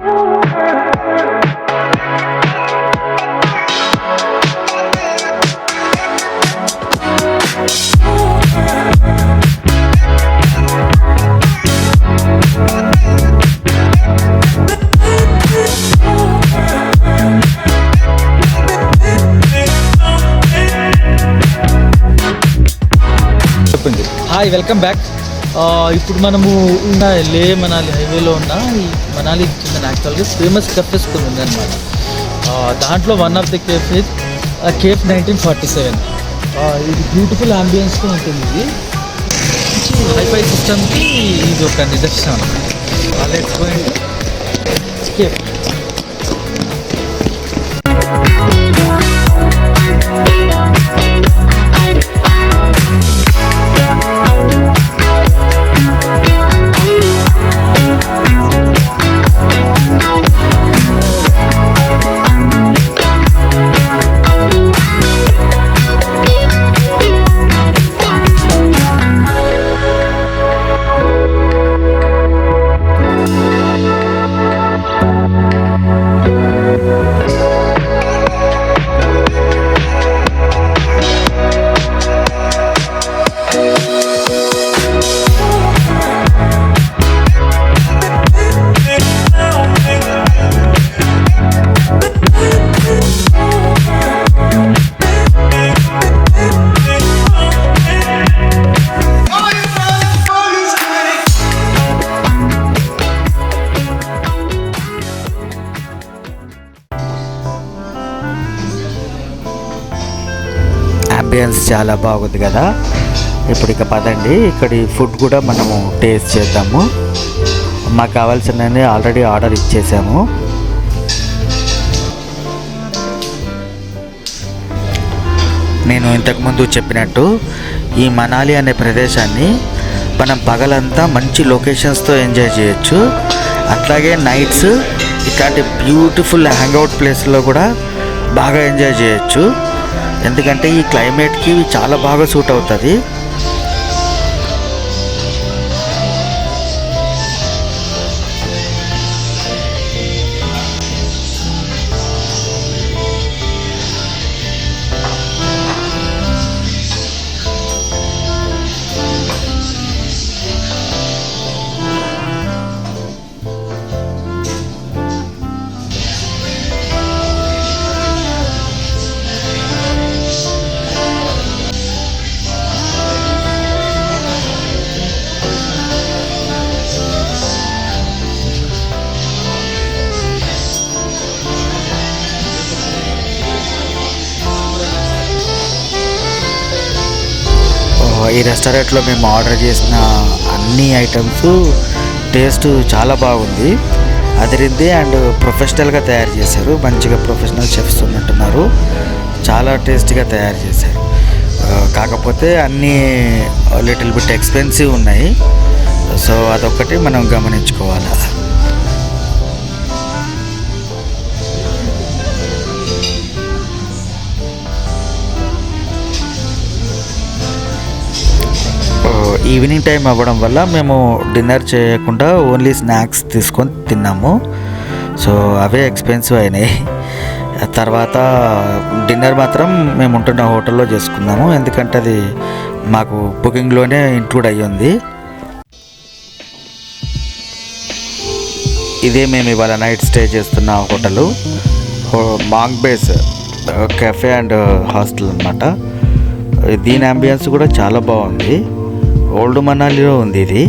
Hi, welcome back. ఇప్పుడు మనము ఉన్న లే మనాలి హైవేలో ఉన్న ఈ మనాలికి చెందిన యాక్చువల్గా ఫేమస్ కెఫేస్ కొన్ని ఉందన్నమాట. దాంట్లో one of the cafe is cafe 1947. ఇది బ్యూటిఫుల్ అంబియన్స్తో ఉంటుంది. ఇది హైఫై సిస్టమ్కి ఇది ఒక నిదర్శనం అనమాట. Let's go into cafe. Ambience చాలా బాగుంది కదా. ఇప్పుడు ఇక పదండి, ఇక్కడి ఫుడ్ కూడా మనము టేస్ట్ చేద్దాము. మాకు కావాల్సినవి ఆల్రెడీ ఆర్డర్ ఇచ్చేసాము. నేను ఇంతకుముందు చెప్పినట్టు ఈ మనాలి అనే ప్రదేశాన్ని మనం పగలంతా మంచి లొకేషన్స్తో ఎంజాయ్ చేయొచ్చు. అట్లాగే నైట్స్ ఇట్లాంటి బ్యూటిఫుల్ హ్యాంగ్అవుట్ ప్లేస్లో కూడా బాగా ఎంజాయ్ చేయొచ్చు. ఎందుకంటే ఈ క్లైమేట్కి చాలా బాగా సూట్ అవుతుంది. ఈ రెస్టారెంట్లో మేము ఆర్డర్ చేసిన అన్ని ఐటమ్స్ టేస్ట్ చాలా బాగుంది, అదిరింది. అండ్ ప్రొఫెషనల్గా తయారు చేశారు, మంచిగా ప్రొఫెషనల్ షెఫ్స్ ఉన్నట్టున్నారు. చాలా టేస్టీగా తయారు చేశారు. కాకపోతే అన్నీ లిటిల్ బిట్ ఎక్స్పెన్సివ్ ఉన్నాయి. సో అదొక్కటి మనం గమనించుకోవాలి. ఈవినింగ్ టైం అవ్వడం వల్ల మేము డిన్నర్ చేయకుండా ఓన్లీ స్నాక్స్ తీసుకొని తిన్నాము. సో అవే ఎక్స్పెన్సివ్ అయినాయి. తర్వాత డిన్నర్ మాత్రం మేము ఉంటున్న హోటల్లో చేసుకున్నాము, ఎందుకంటే అది మాకు బుకింగ్లోనే ఇంక్లూడ్ అయ్యింది. ఇదే మేము ఇవాళ నైట్ స్టే చేస్తున్న హోటలు, మాంగ్ బేస్ కెఫే అండ్ హాస్టల్ అన్నమాట. దీని అంబియన్స్ కూడా చాలా బాగుంది. ఓల్డ్ మనాలిలో ఉంది ఇది.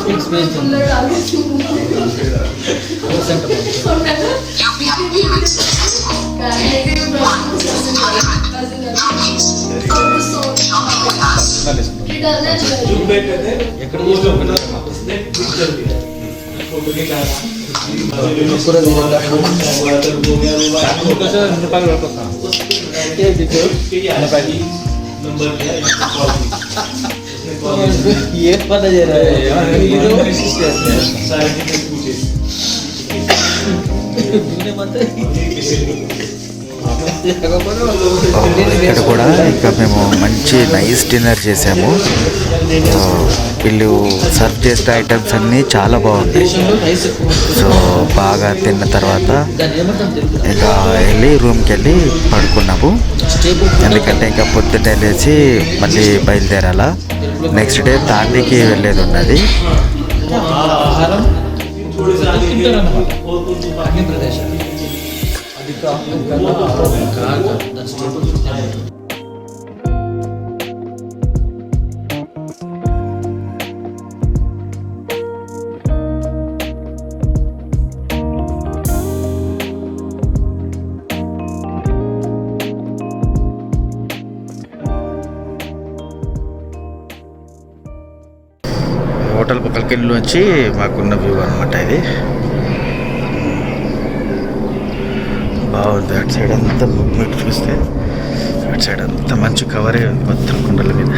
ఫిక్స్ పేజ్ ఎక్కడ ये पता चला ఇక్కడ కూడా ఇక మేము మంచి నైస్ డిన్నర్ చేసాము. వీళ్ళు సర్వ్ చేసిన ఐటమ్స్ అన్నీ చాలా బాగుంటాయి. సో బాగా తిన్న తర్వాత ఇక వెళ్ళి రూమ్కి వెళ్ళి పడుకున్నాము. ఎందుకంటే ఇంకా పొద్దున్నే లేచి మళ్ళీ బయలుదేరాలా. నెక్స్ట్ డే తాండీకి వెళ్ళేది ఉన్నది. హోటల్ పక్కకెళ్ళి మాకున్న వ్యూ అనమాట ఇది. బాగుంది. అటు సైడ్ అంతా మీరు చూస్తే అటు సైడ్ అంతా మంచి కవరే ఉంది మొత్తం కొండల మీద.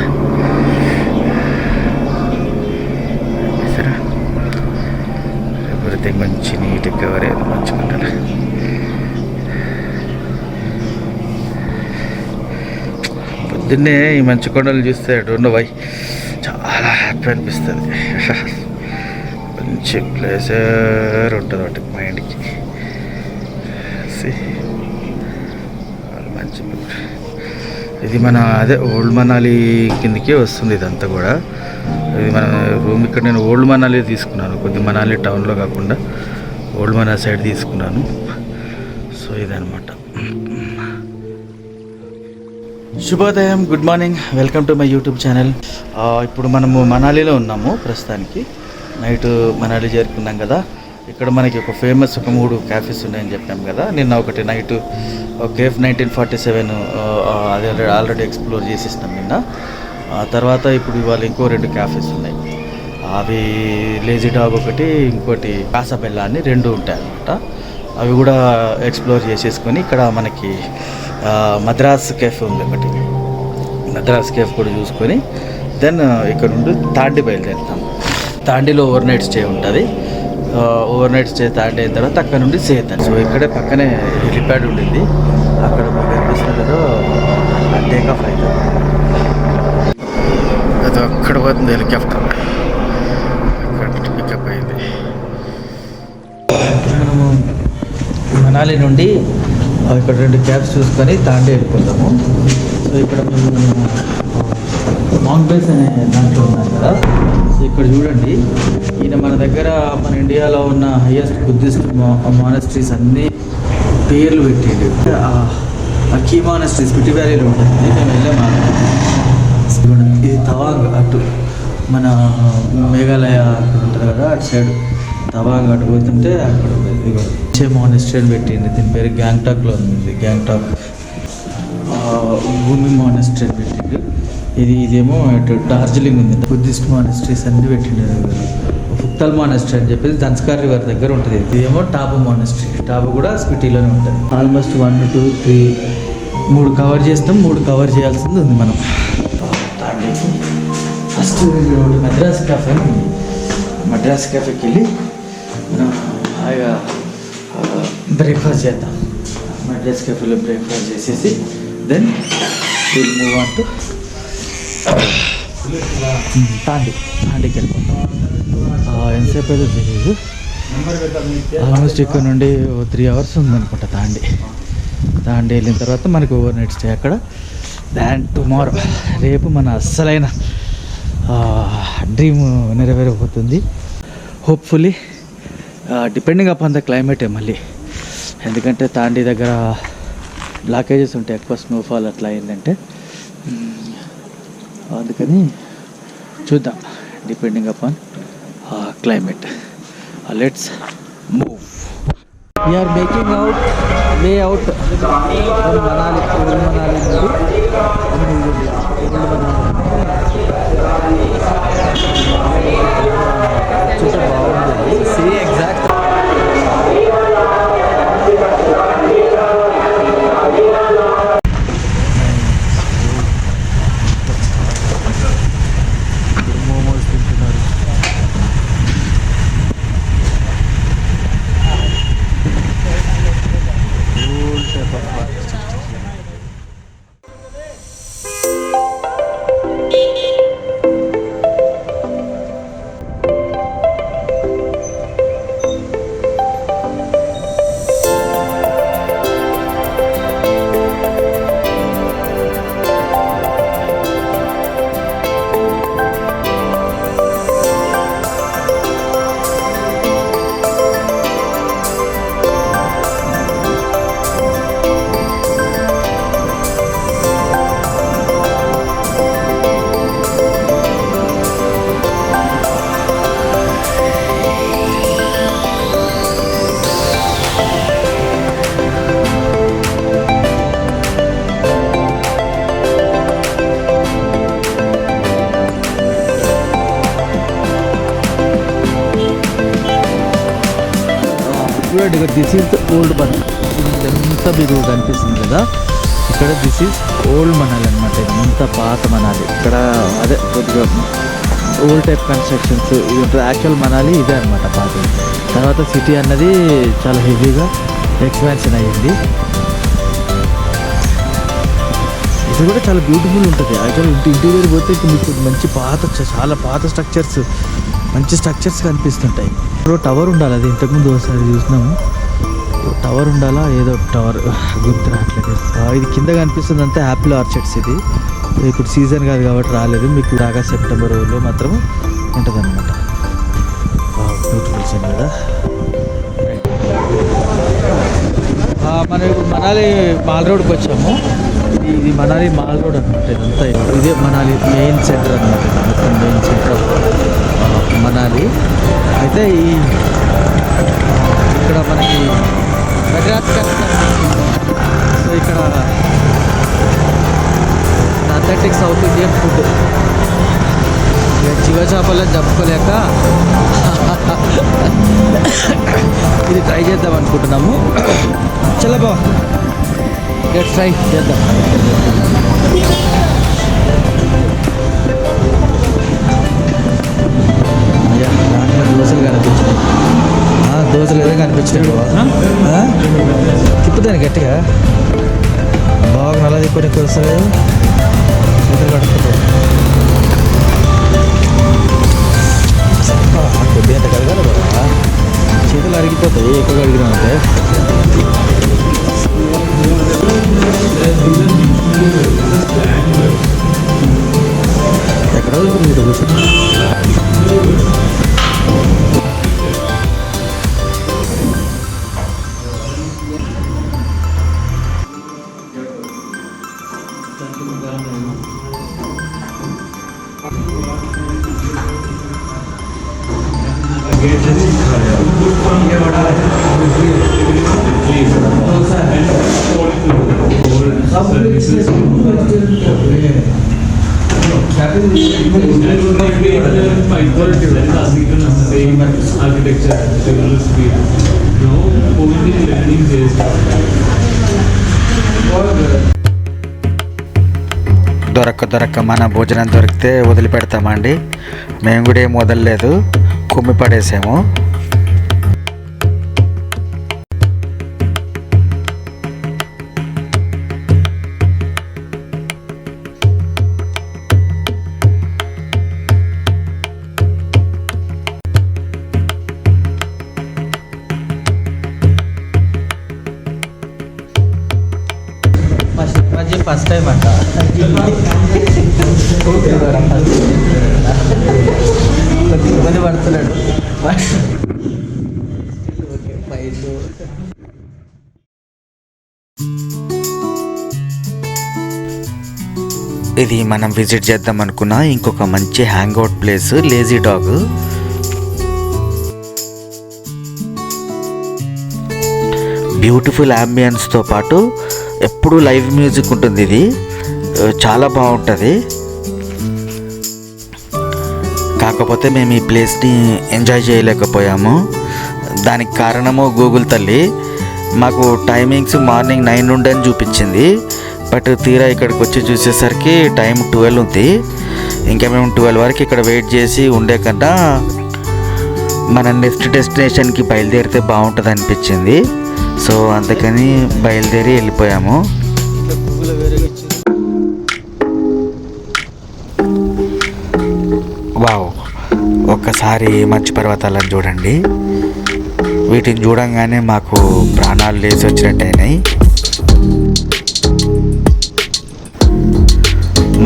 ఎవ్రీథింగ్ మంచి నీట్ కవరే ఉంది మంచి కొండలు. పొద్దున్నే ఈ మంచి కొండలు చూస్తే డోంట్ నో వై చాలా హ్యాపీ అనిపిస్తుంది. మంచి ప్లేసర్ ఉంటుంది వాటి మైండ్కి. మంచి ఇది మన అదే ఓల్డ్ మనాలి కిందకే వస్తుంది ఇదంతా కూడా. ఇది మన రూమ్ ఇక్కడ నేను ఓల్డ్ మనాలి తీసుకున్నాను, కొద్ది మనాలి టౌన్లో కాకుండా ఓల్డ్ మనాలి సైడ్ తీసుకున్నాను. సో ఇదనమాట. శుభోదయం, good morning, welcome to my YouTube channel. ఇప్పుడు మనము మనాలిలో ఉన్నాము ప్రస్తుతానికి. నైట్ మనాలి చేరుకున్నాం కదా. ఇక్కడ మనకి ఒక 3 క్యాఫేస్ ఉన్నాయని చెప్పాం కదా. నిన్న ఒకటి నైట్ కేఫ్ 1947 అది ఆల్రెడీ ఎక్స్ప్లోర్ చేసేసినాం నిన్న. తర్వాత ఇప్పుడు ఇవాళ ఇంకో 2 క్యాఫేస్ ఉన్నాయి. అవి లేజీ డాగ్ ఒకటి, ఇంకోటి కాసాబెల్లా అని 2 ఉంటాయి అన్నమాట. అవి కూడా ఎక్స్ప్లోర్ చేసేసుకొని ఇక్కడ మనకి మద్రాస్ కేఫ్ ఉంది ఒకటి. మద్రాస్ కేఫ్ కూడా చూసుకొని దెన్ ఇక్కడ నుండి తాండి బయలుదేరుతాం. తాండిలో ఓవర్ నైట్ స్టే ఉంటుంది. ఓవర్ నైట్ స్టే తాండి అయిన తర్వాత అక్కడ నుండి సేతాం. సో ఇక్కడే పక్కనే హెలిప్యాడ్ ఉండింది, అక్కడ మీకు కనిపిస్తున్నదో టేక్ ఆఫ్ అవుతుంది. అది అక్కడ పోతుంది హెలికాప్టర్, అక్కడ పికప్ అయింది. మనము మనాలి నుండి ఇక్కడ 2 క్యాబ్స్ చూసుకొని తాండి వెళ్ళిపోతాము. సో ఇక్కడ మేము మౌంట్ బేస్ అనే దాంట్లో ఉన్నాం కదా. సో ఇక్కడ చూడండి, ఈయన మన దగ్గర మన ఇండియాలో ఉన్న హైయెస్ట్ బుద్ధిస్ట్ మానస్ట్రీస్ అన్నీ పేర్లు పెట్టిండు. కీ మానస్ట్రీ స్పిటి వ్యాలీలో ఉంటుంది. మేము వెళ్ళాము. ఇది తవాంగ్, అటు మన మేఘాలయ అక్కడ ఉంటుంది కదా, అటు సైడ్ తవాంగ్ అటు పోతుంటే అక్కడ ఇచ్చే మానస్ట్రీ అని పెట్టింది. దీని పేరు గ్యాంగ్టాక్లో ఉంది. గ్యాంగ్టాక్ భూమి మానస్ట్రీ అని పెట్టిండు. ఇదేమో అటు డార్జిలింగ్ ఉంది. బుద్ధిస్ట్ మానస్ట్రీస్ అన్ని పెట్టిండు. ఫుక్తల్ మానస్ట్రీ అని చెప్పేసి ధన్స్కార్ రివర్ దగ్గర ఉంటుంది. ఇదేమో టాబు మానస్ట్రీ. టాబు కూడా స్పిటీలోనే ఉంటుంది. ఆల్మోస్ట్ 1, 2, 3 3 కవర్ చేస్తాం. 3 కవర్ చేయాల్సింది ఉంది మనం. ఫస్ట్ మద్రాస్ కాఫే, మద్రాస్ కాఫేకి వెళ్ళి మనం హాయిగా బ్రేక్ఫాస్ట్ చేద్దాం. మద్రాస్ కాఫేలో బ్రేక్ఫాస్ట్ చేసేసి then will move on to తాండీకి వెళ్ళిపోతాం. ఎంతసేపు అయితే తెలియదు. ఆల్మోస్ట్ ఇక్కడ నుండి 3 అవర్స్ ఉందనుకుంటా తాండీ వెళ్ళిన తర్వాత మనకి ఓవర్ నైట్ స్టే అక్కడ. దాన్ టుమారో, రేపు మన అస్సలైన డ్రీమ్ నెరవేరబోతుంది హోప్ఫుల్లీ. డిపెండింగ్ అపాన్ ద క్లైమేటే మళ్ళీ. ఎందుకంటే తాండీ దగ్గర బ్లాకేజెస్ ఉంటాయి, ఎక్కువ స్నోఫాల్ అట్లా అయిందంటే. అందుకని చూద్దాం, depending upon climate. Let's move. We are making out way out from Manali, old Manali నుండి see exact మోమోస్ తింటున్నారు. This is old Manali. ఎంత మీకు కనిపిస్తుంది కదా, ఇక్కడ దిస్ ఈజ్ ఓల్డ్ మనాలి అనమాట. ఎంత పాత మనాలి. ఇక్కడ అదే కొద్దిగా ఓల్డ్ టైప్ కన్స్ట్రక్షన్స్. ఇది యాక్చువల్ మనాలి ఇదే అనమాట పాత. తర్వాత సిటీ అన్నది చాలా హెవీగా ఎక్స్పాన్షన్ అయ్యింది. ఇది కూడా చాలా బ్యూటిఫుల్ ఉంటుంది. యాక్చువల్ ఇంటీరియర్ పోతే మీకు మంచి చాలా పాత స్ట్రక్చర్స్, మంచి స్ట్రక్చర్స్ కనిపిస్తుంటాయి. టవర్ ఉండాలి, అది ఇంతకుముందు ఒకసారి చూసినాము. టవర్ ఉండాలా, ఏదో టవర్ గుర్తు రావట్లేదు. ఇది కింద కనిపిస్తుంది అంతే యాపిల్ ఆర్చర్డ్స్. ఇది ఇప్పుడు సీజన్ కాదు కాబట్టి రాలేదు. మీకు రాగా సెప్టెంబర్లో మాత్రం ఉంటుంది అనమాట. బ్యూటిఫుల్ సీన్ కదా. మనం ఇప్పుడు మనాలి మాల్ రోడ్కి వచ్చాము. ఇది మనాలి మాల్ రోడ్ అనమాట. ఇదంతా ఇదే మనాలి మెయిన్ సెంటర్ అనమాట. మొత్తం మెయిన్ సెంటర్ ఆఫ్ మనాలి. అయితే ఇక్కడ మనకి మెడ్రాస్ సో ఇక్కడ అథెంటిక్ సౌత్ ఇండియన్ ఫుడ్. చివ చేపలను చంపుకోలేక ఇది ట్రై చేద్దాం అనుకుంటున్నాము. చలో బా ట్రై చేద్దాం. దోశలు కనిపించినాయి. దోశలు ఏదో కనిపించినాయి. తిప్పుతాను గట్టిగా. బాగా నల్ల తిప్పడానికి వస్తలేదు. చేతులు కడుపుతాడు. కొద్దిగా అంత కడగాలి కదా, చేతులు అరిగిపోతాయి ఎక్కువ కడిగినామంటే. ఎక్కడ కూర్చొని దొరక్క మన భోజనం దొరికితే వదిలిపెడతామండి. మేము కూడా ఏం వదలలేదు, కుమ్మి పడేసాము. ఫస్ట్ టైం అంట. ఇబ్బంది పడుతున్నాడు. ఇది మనం విజిట్ చేద్దాం అనుకున్న ఇంకొక మంచి hang out place lazy dog. Beautiful అంబియన్స్తో పాటు ఎప్పుడు లైవ్ మ్యూజిక్ ఉంటుంది. ఇది చాలా బాగుంటుంది. కాకపోతే మేము ఈ ప్లేస్ని ఎంజాయ్ చేయలేకపోయాము. దానికి కారణము గూగుల్ తల్లి. మాకు టైమింగ్స్ మార్నింగ్ 9 నుండి అని చూపించింది. బట్ తీరా ఇక్కడికి వచ్చి చూసేసరికి టైం 12 ఉంది. ఇంకా మేము 12 వరకు ఇక్కడ వెయిట్ చేసి ఉండే కన్నా మన నెక్స్ట్ డెస్టినేషన్కి బయలుదేరితే బాగుంటుంది అనిపించింది. సో అందుకని బయలుదేరి వెళ్ళిపోయాము. వావ్, ఒక్కసారి మంచు పర్వతాలను చూడండి. వీటిని చూడంగానే మాకు ప్రాణాలు లేచి వచ్చినట్టయినాయి.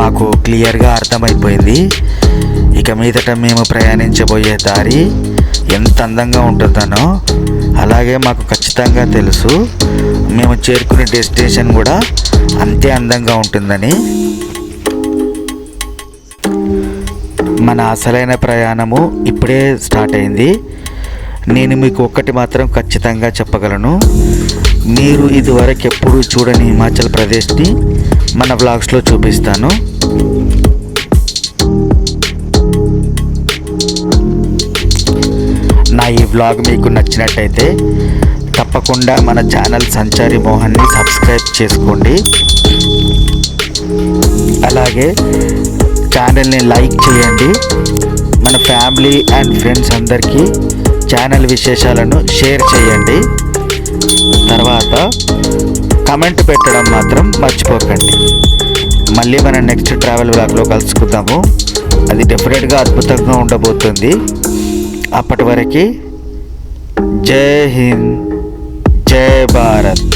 మాకు క్లియర్గా అర్థమైపోయింది ఇక మీదట మేము ప్రయాణించబోయే దారి ఎంత అందంగా ఉంటుందనో. అలాగే మాకు ఖచ్చితంగా తెలుసు మేము చేరుకునే డెస్టినేషన్ కూడా అంతే అందంగా ఉంటుందని. మన అసలైన ప్రయాణము ఇప్పుడే స్టార్ట్ అయింది. నేను మీకు ఒక్కటి మాత్రం ఖచ్చితంగా చెప్పగలను, మీరు ఇదివరకు ఎప్పుడూ చూడని హిమాచల్ ప్రదేశ్ని మన వ్లాగ్స్లో చూపిస్తాను. నా ఈ వ్లాగ్ మీకు నచ్చినట్టయితే తప్పకుండా మన ఛానల్ సంచారి మోహన్ని సబ్స్క్రైబ్ చేసుకోండి. అలాగే ఛానల్ని లైక్ చేయండి. మన ఫ్యామిలీ అండ్ ఫ్రెండ్స్ అందరికీ ఛానల్ విశేషాలను షేర్ చేయండి. తర్వాత కమెంట్ పెట్టడం మాత్రం మర్చిపోకండి. మళ్ళీ మనం నెక్స్ట్ ట్రావెల్ వ్లాగ్లో కలుసుకుందాము. అది డెఫినెట్గా అద్భుతంగా ఉండబోతుంది. అప్పటి వరకు జై హింద్, జై భారత్.